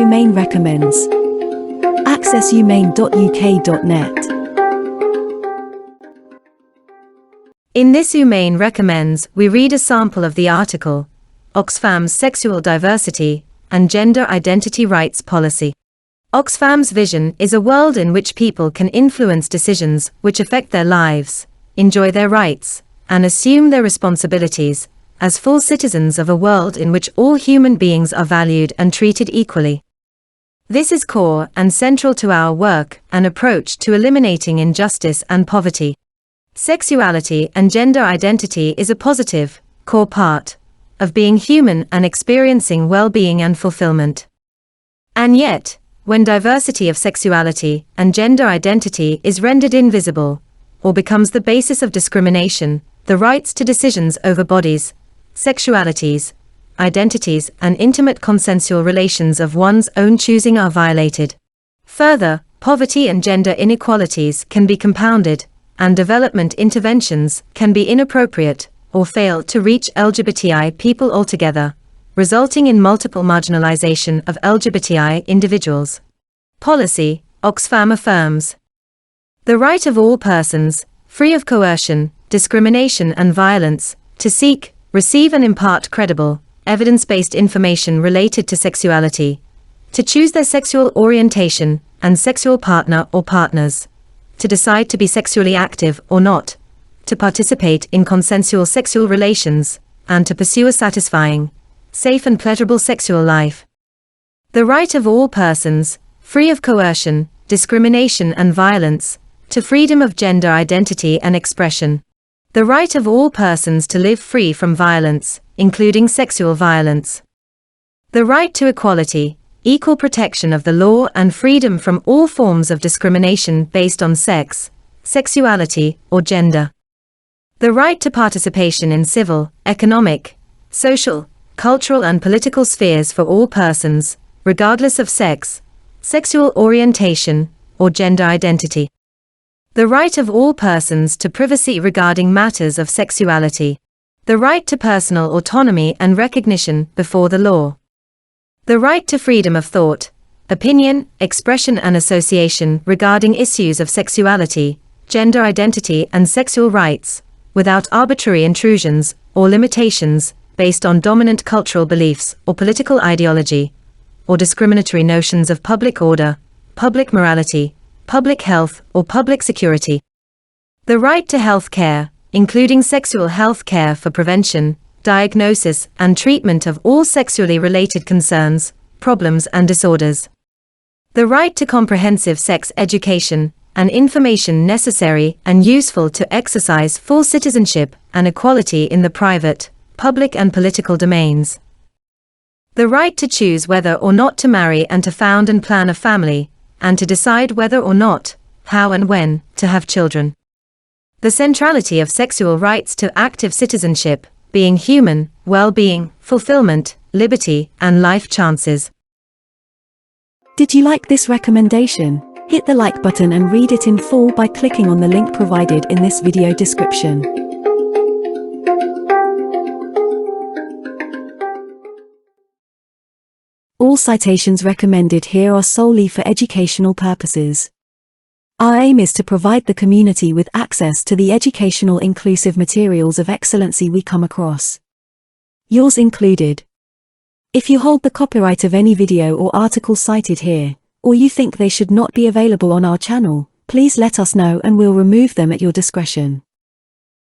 Humane recommends. Access humane.uk.net. In this Humane Recommends, we read a sample of the article, Oxfam's Sexual Diversity and Gender Identity Rights Policy. Oxfam's vision is a world in which people can influence decisions which affect their lives, enjoy their rights, and assume their responsibilities, as full citizens of a world in which all human beings are valued and treated equally. This is core and central to our work and approach to eliminating injustice and poverty. Sexuality and gender identity is a positive, core part of being human and experiencing well-being and fulfillment. And yet, when diversity of sexuality and gender identity is rendered invisible, or becomes the basis of discrimination, the rights to decisions over bodies, sexualities, identities, and intimate consensual relations of one's own choosing are violated. Further, poverty and gender inequalities can be compounded, and development interventions can be inappropriate or fail to reach LGBTI people altogether, resulting in multiple marginalization of LGBTI individuals. Policy, Oxfam affirms. The right of all persons, free of coercion, discrimination and violence, to seek, receive and impart credible, evidence-based information related to sexuality, to choose their sexual orientation and sexual partner or partners, to decide to be sexually active or not, to participate in consensual sexual relations, and to pursue a satisfying, safe and pleasurable sexual life. The right of all persons, free of coercion, discrimination and violence, to freedom of gender identity and expression. The right of all persons to live free from violence, including sexual violence. The right to equality, equal protection of the law and freedom from all forms of discrimination based on sex, sexuality, or gender. The right to participation in civil, economic, social, cultural and political spheres for all persons, regardless of sex, sexual orientation, or gender identity. The right of all persons to privacy regarding matters of sexuality. The right to personal autonomy and recognition before the law. The right to freedom of thought, opinion, expression and association regarding issues of sexuality, gender identity and sexual rights, without arbitrary intrusions or limitations based on dominant cultural beliefs or political ideology, or discriminatory notions of public order, public morality, public health or public security. The right to health care, including sexual health care for prevention, diagnosis and treatment of all sexually related concerns, problems and disorders. The right to comprehensive sex education and information necessary and useful to exercise full citizenship and equality in the private, public and political domains. The right to choose whether or not to marry and to found and plan a family, and to decide whether or not, how and when, to have children. The centrality of sexual rights to active citizenship, being human, well-being, fulfillment, liberty, and life chances. Did you like this recommendation? Hit the like button and read it in full by clicking on the link provided in this video description. All citations recommended here are solely for educational purposes. Our aim is to provide the community with access to the educational inclusive materials of excellency we come across. Yours included. If you hold the copyright of any video or article cited here, or you think they should not be available on our channel, please let us know and we'll remove them at your discretion.